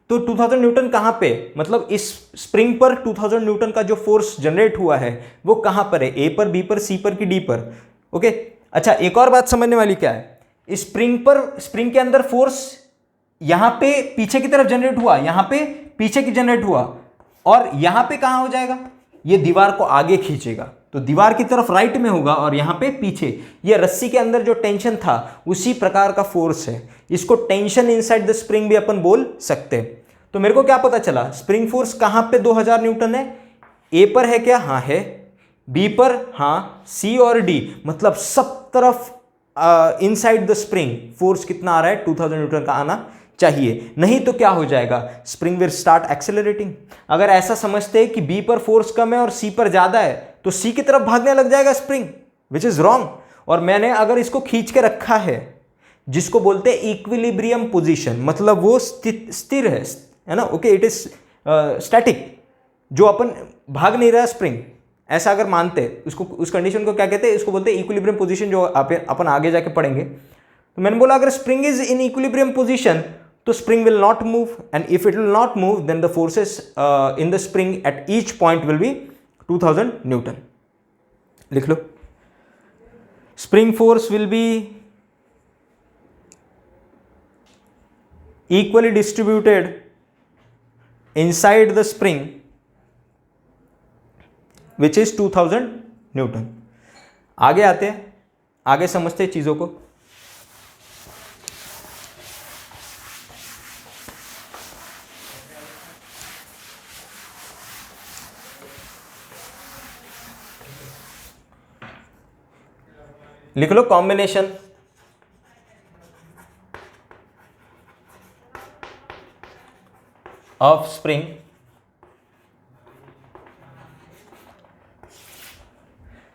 तो 2000 न्यूटन कहां पे, मतलब इस स्प्रिंग पर 2000 न्यूटन का जो फोर्स जनरेट हुआ है वो कहां पर है, ए पर, बी पर, सी पर कि डी पर। ओके, अच्छा एक और बात समझने वाली क्या है, स्प्रिंग पर, स्प्रिंग के अंदर फोर्स यहां पे पीछे की तरफ जनरेट हुआ, यहां पे पीछे की जनरेट हुआ, और यहां पे कहां हो जाएगा, ये दीवार को आगे खींचेगा, तो दीवार की तरफ राइट में होगा और यहां पे पीछे। ये रस्सी के अंदर जो टेंशन था उसी प्रकार का फोर्स है, इसको टेंशन इनसाइड द स्प्रिंग भी अपन बोल सकते हैं। तो मेरे को क्या पता चला, स्प्रिंग फोर्स कहां पे 2000 न्यूटन है, ए पर है क्या, हाँ है, बी पर हाँ, सी और डी, मतलब सब तरफ इनसाइड द स्प्रिंग फोर्स कितना आ रहा है, 2000 न्यूटन का आना चाहिए, नहीं तो क्या हो जाएगा, स्प्रिंग विल स्टार्ट एक्सेलरेटिंग। अगर ऐसा समझते हैं कि बी पर फोर्स कम है और सी पर ज्यादा है तो सी की तरफ भागने लग जाएगा स्प्रिंग, विच इज रॉन्ग। और मैंने अगर इसको खींच के रखा है, जिसको बोलते हैं इक्विलिब्रियम पोजीशन, मतलब वो स्थिर है ना, ओके, इट इज स्टैटिक, जो अपन भाग नहीं रहा स्प्रिंग, ऐसा अगर मानते हैं उसको, उस कंडीशन को क्या कहते हैं, इसको बोलते हैं इक्विलिब्रियम पोजीशन, जो अपन आगे जाके पढ़ेंगे। तो मैंने बोला अगर spring is in equilibrium position तो spring will not move, and if it will not move then the forces in the spring at each point will be 2000 newton. लिख लो. Spring force will be equally distributed inside the spring which is 2000 newton. आगे आते हैं, आगे समझते हैं चीजों को. लिख लो कॉम्बिनेशन ऑफ स्प्रिंग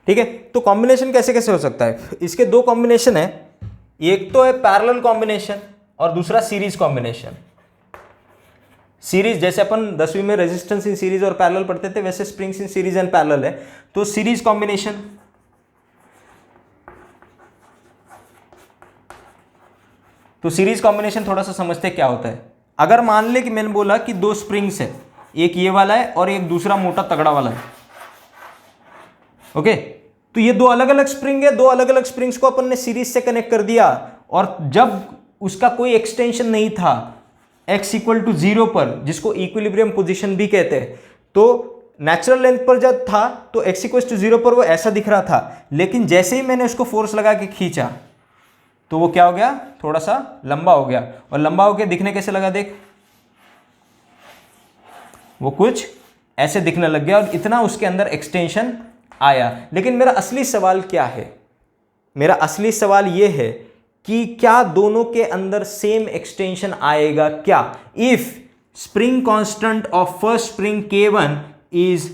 ठीक है. तो कॉम्बिनेशन कैसे कैसे हो सकता है, इसके दो कॉम्बिनेशन है. एक तो है पैरेलल कॉम्बिनेशन और दूसरा सीरीज कॉम्बिनेशन. सीरीज जैसे अपन 10वीं में रेजिस्टेंस इन सीरीज और पैरेलल पढ़ते थे, वैसे springs in series and parallel है. तो सीरीज कॉम्बिनेशन, तो सीरीज कॉम्बिनेशन थोड़ा सा समझते क्या होता है. अगर मान ले कि मैंने बोला कि दो स्प्रिंग्स है, एक ये वाला है और एक दूसरा मोटा तगड़ा वाला है. ओके, तो ये दो अलग अलग स्प्रिंग है, दो अलग अलग स्प्रिंग्स को अपन ने सीरीज से कनेक्ट कर दिया, और जब उसका कोई एक्सटेंशन नहीं था x इक्वल टू 0 पर, जिसको इक्विलिब्रियम पोजीशन भी कहते हैं, तो नेचुरल लेंथ पर जब था तो x इक्वल टू 0 पर वो ऐसा दिख रहा था. लेकिन जैसे ही मैंने उसको फोर्स लगा के खींचा तो वो क्या हो गया, थोड़ा सा लंबा हो गया. और लंबा होकर दिखने कैसे लगा, देख वो कुछ ऐसे दिखने लग गया, और इतना उसके अंदर एक्सटेंशन आया. लेकिन मेरा असली सवाल क्या है, मेरा असली सवाल ये है कि क्या दोनों के अंदर सेम एक्सटेंशन आएगा क्या, if spring constant of first spring K1 is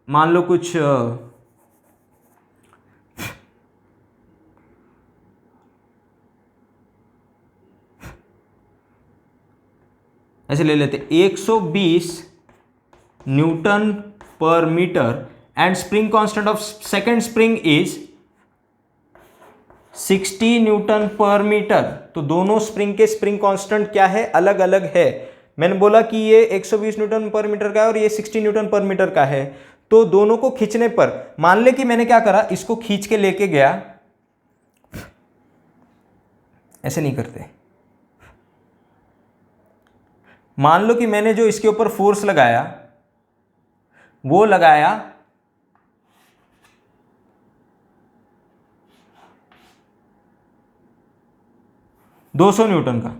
मान लो कुछ ऐसे ले लेते 120 न्यूटन पर metre, and spring constant of second spring is 60 newton पर मीटर. तो दोनों स्प्रिंग के स्प्रिंग कांस्टेंट क्या है, अलग अलग है. मैंने बोला कि ये 120 न्यूटन पर मीटर का है और ये 60 न्यूटन पर मीटर का है. तो दोनों को खींचने पर, मान ले कि मैंने क्या करा, इसको खींच के लेके गया, ऐसे नहीं करते. मान लो कि मैंने जो इसके ऊपर फोर्स लगाया वो लगाया 200 न्यूटन का,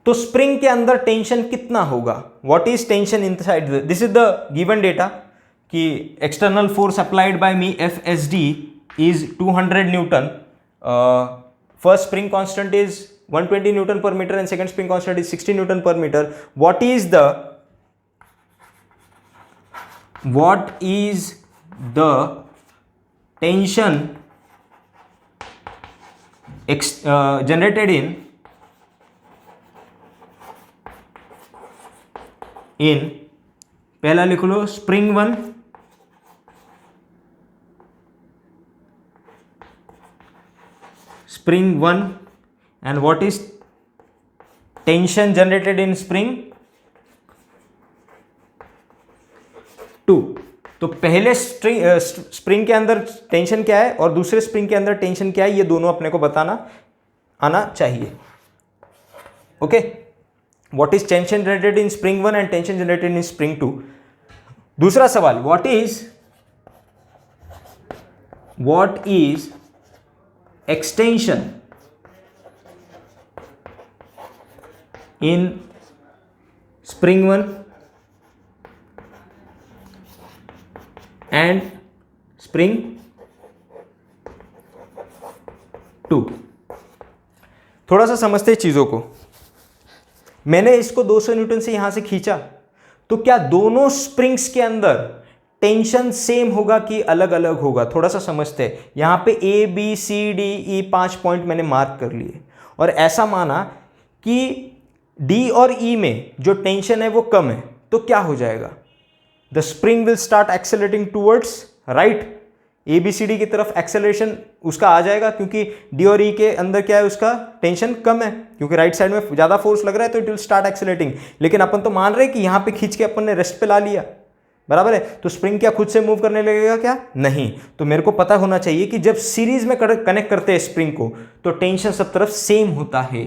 तो स्प्रिंग के अंदर टेंशन कितना होगा, what is tension inside, this is the given data कि external force applied by me FSD is 200 newton, first spring constant is 120 newton पर metre and second spring constant is 60 Newton per meter. What is the tension generated in पहला लिख लो spring 1, spring 1, and what is tension generated in spring 2. तो पहले spring के अंदर tension क्या है और दूसरे स्प्रिंग के अंदर टेंशन क्या है, ये दोनों अपने को बताना आना चाहिए. Okay, what is tension generated in spring 1 and tension generated in spring 2. दूसरा सवाल, what is extension in spring 1 and spring 2. थोड़ा सा समझते हैं चीजों को. मैंने इसको 200 न्यूटन से यहां से खींचा, तो क्या दोनों स्प्रिंग्स के अंदर टेंशन सेम होगा कि अलग अलग होगा, थोड़ा सा समझते हैं. यहां पे ABCDE 5 पॉइंट मैंने मार्क कर लिए, और ऐसा माना कि D और E में जो टेंशन है वो कम है, तो क्या हो जाएगा, the spring will start accelerating towards right. A B C D की तरफ एक्सेलरेशन उसका आ जाएगा, क्योंकि डी और ई के अंदर क्या है, उसका टेंशन कम है, क्योंकि राइट साइड में ज़्यादा फोर्स लग रहा है तो इट विल स्टार्ट एक्सेलरेटिंग। लेकिन अपन तो मान रहे हैं कि यहाँ पे खींच के अपन ने रेस्ट पे ला लिया, बराबर है, तो स्प्रिंग क्या खुद से मूव करने लगेगा क्या? नहीं। तो मेरे को पता होना चाहिए कि जब सीरीज में कनेक्ट करते हैं स्प्रिंग को तो टेंशन सब तरफ सेम होता है।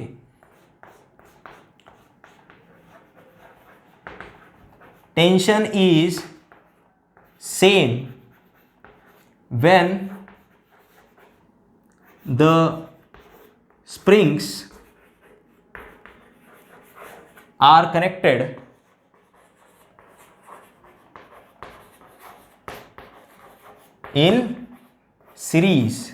Tension is same when the springs are connected in series.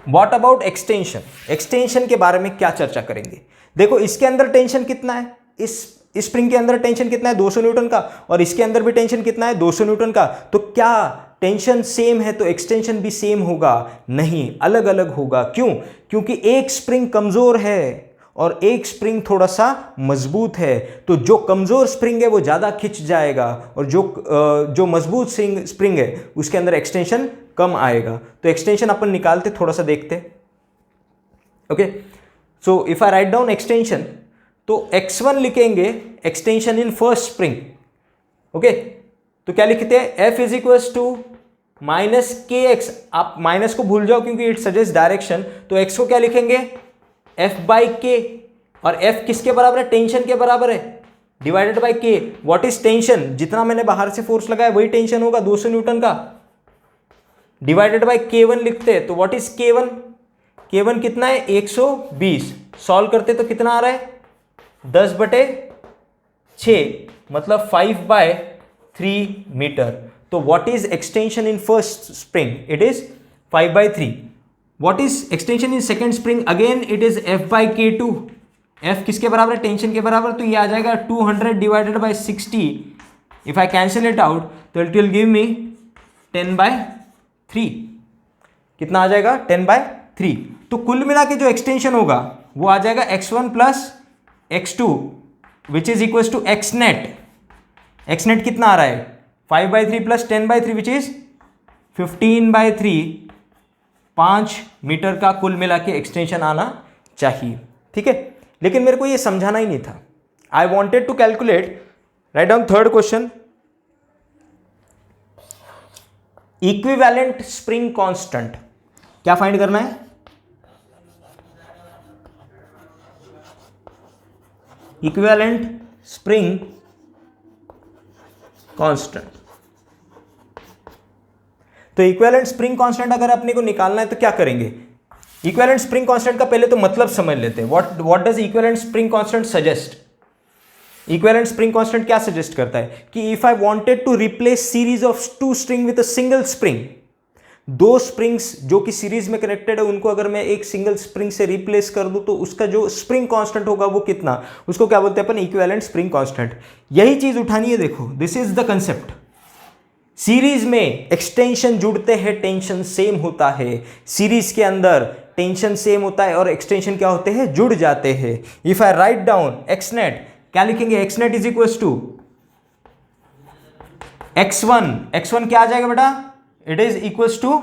What about extension? Extension के बारे में क्या चर्चा करेंगे? देखो इसके अंदर टेंशन कितना है, इस स्प्रिंग के अंदर टेंशन कितना है 200 न्यूटन का, और इसके अंदर भी टेंशन कितना है 200 न्यूटन का। तो क्या टेंशन सेम है तो एक्सटेंशन भी सेम होगा? नहीं, अलग अलग होगा। क्यों? क्योंकि एक स्प्रिंग कमजोर है और एक स्प्रिंग थोड़ा सा मजबूत है, तो जो कमजोर स्प्रिंग है वो ज्यादा खिंच जाएगा, और जो मजबूत स्प्रिंग है उसके अंदर एक्सटेंशन कम आएगा। तो एक्सटेंशन अपन निकालते थोड़ा सा देखते। Okay, so if I write down extension, तो x1 लिखेंगे extension in first spring. Okay, तो क्या लिखते हैं? F is equals to minus K x. आप माइनस को भूल जाओ क्योंकि इट सजेस्ट डायरेक्शन, तो x को क्या लिखेंगे? F बाई के, और F किसके बराबर है? टेंशन के बराबर है, डिवाइडेड बाई के। What is tension? जितना मैंने बाहर से फोर्स लगाया वही टेंशन होगा 200 न्यूटन का, डिवाइडेड बाई K1 लिखते हैं। तो व्हाट इज K1? K1 कितना है? 120। सॉल्व करते तो कितना आ रहा है? 10/6, मतलब 5/3 मीटर। तो what is extension in first spring? It is 5/3। What is extension in second spring? Again it is F/K2। F किसके बराबर है? टेंशन के बराबर। तो ये आ जाएगा 200 divided by 60। If I cancel it out तो इट विल गिव मी 10/3। कितना आ जाएगा? 10/3। तो कुल मिला के जो एक्सटेंशन होगा वो आ जाएगा x1 plus x2 which is equal to x net. x net कितना आ रहा है? 5/3 प्लस 10/3 विच इज 15/3। 5 मीटर का कुल मिला के एक्सटेंशन आना चाहिए, ठीक है। लेकिन मेरे को ये समझाना ही नहीं था। I wanted to calculate, write down third question, equivalent spring constant. क्या फाइंड करना है? Equivalent spring constant. तो इक्विवेलेंट स्प्रिंग कांस्टेंट अगर अपने को निकालना है तो क्या करेंगे? इक्विवेलेंट स्प्रिंग कांस्टेंट का पहले तो मतलब समझ लेते हैं। What does equivalent spring constant suggest? Equivalent spring constant क्या सजेस्ट करता है कि if I wanted to replace series of two string with a single spring, दो स्प्रिंग्स जो कि सीरीज में कनेक्टेड है उनको अगर मैं एक सिंगल स्प्रिंग से रिप्लेस कर दूं तो उसका जो स्प्रिंग कांस्टेंट होगा वो कितना, उसको क्या बोलते हैं अपन? Equivalent spring constant. यही चीज उठानी है, देखो this is the concept. Series में एक्सटेंशन जुड़ते हैं, टेंशन सेम होता है। सीरीज के अंदर टेंशन सेम होता है और एक्सटेंशन क्या होते हैं? जुड़ जाते हैं। If I write down x net, क्या लिखेंगे? X net is equal to x1। x1 क्या आ जाएगा बेटा? It is equal to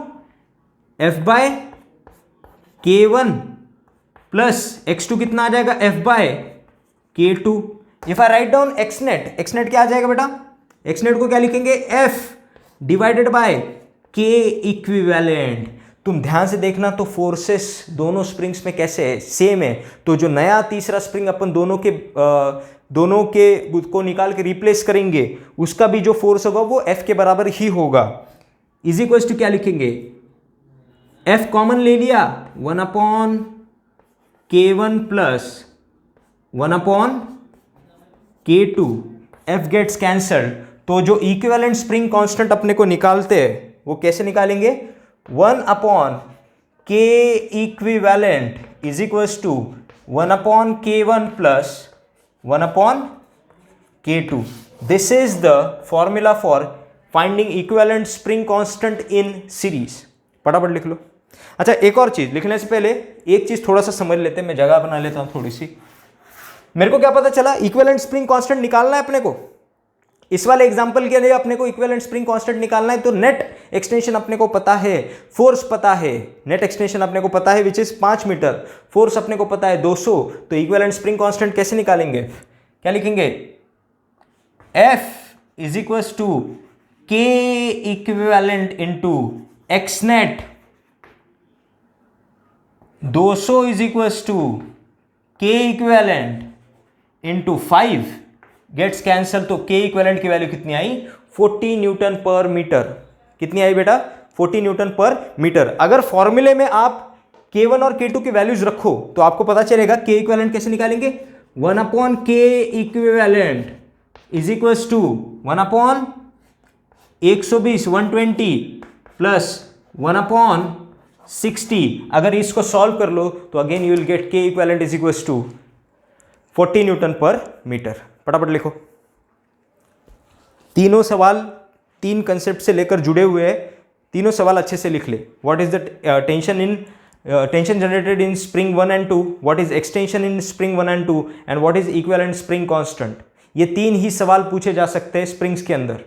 F/K1 plus x2 कितना आ जाएगा? F/K2। If I write down x net, x net क्या आ जाएगा बेटा? एक्स नेट को क्या लिखेंगे? F divided by K equivalent. तुम ध्यान से देखना तो फोर्सेस दोनों स्प्रिंग्स में कैसे है? सेम है। तो जो नया तीसरा स्प्रिंग अपन दोनों के को निकाल के रिप्लेस करेंगे उसका भी जो फोर्स होगा वो F के बराबर ही होगा। इज इक्वल टू क्या लिखेंगे? F कॉमन ले लिया, 1/K1 plus 1/K2। F gets cancelled. तो जो इक्विवेलेंट स्प्रिंग कांस्टेंट अपने को निकालते हैं वो कैसे निकालेंगे? 1/K equivalent is equal to 1/K1 plus 1/K2। This is the formula for finding equivalent spring constant in series. फटाफट लिख लो। अच्छा, एक और चीज लिखने से पहले एक चीज थोड़ा सा समझ लेते हैं, मैं जगह बना लेता हूं थोड़ी सी। मेरे को क्या पता चला? इक्विवेलेंट स्प्रिंग कांस्टेंट निकालना है अपने को, इस वाले एग्जांपल के लिए अपने को इक्विवेलेंट स्प्रिंग कांस्टेंट निकालना है, तो नेट एक्सटेंशन अपने को पता है, फोर्स पता है, नेट एक्सटेंशन अपने को पता है विच इज 5 मीटर, फोर्स अपने को पता है 200, तो इक्विवेलेंट स्प्रिंग कांस्टेंट कैसे निकालेंगे? क्या लिखेंगे? F is equal to K equivalent into x net, 200 is equal to K equivalent into 5 gets cancel, तो के इक्विवेलेंट की वैल्यू कितनी आई? 40 न्यूटन पर मीटर। कितनी आई बेटा? 40 न्यूटन पर मीटर। अगर फॉर्मूले में आप K1 और K2 की वैल्यूज रखो तो आपको पता चलेगा के इक्विवेलेंट कैसे निकालेंगे? 1 upon K equivalent is equals to 1 upon 120 120 plus 1 upon 60। अगर इसको सॉल्व कर लो तो again you will get K equivalent is equals to 40 newton पर मीटर। फटाफट लिखो। तीनों सवाल 3 कंसेप्ट से लेकर जुड़े हुए हैं, तीनों सवाल अच्छे से लिख ले। What is the tension generated in spring 1 and 2, what is extension in spring 1 and 2, and what is equivalent spring constant. ये 3 ही सवाल पूछे जा सकते हैं स्प्रिंग्स के अंदर।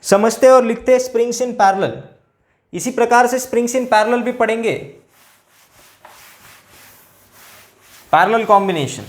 समझते और लिखते स्प्रिंग्स इन पैरेलल। इसी प्रकार से स्प्रिंग्स इन पैरेलल भी पढ़ेंगे, पैरेलल कॉम्बिनेशन।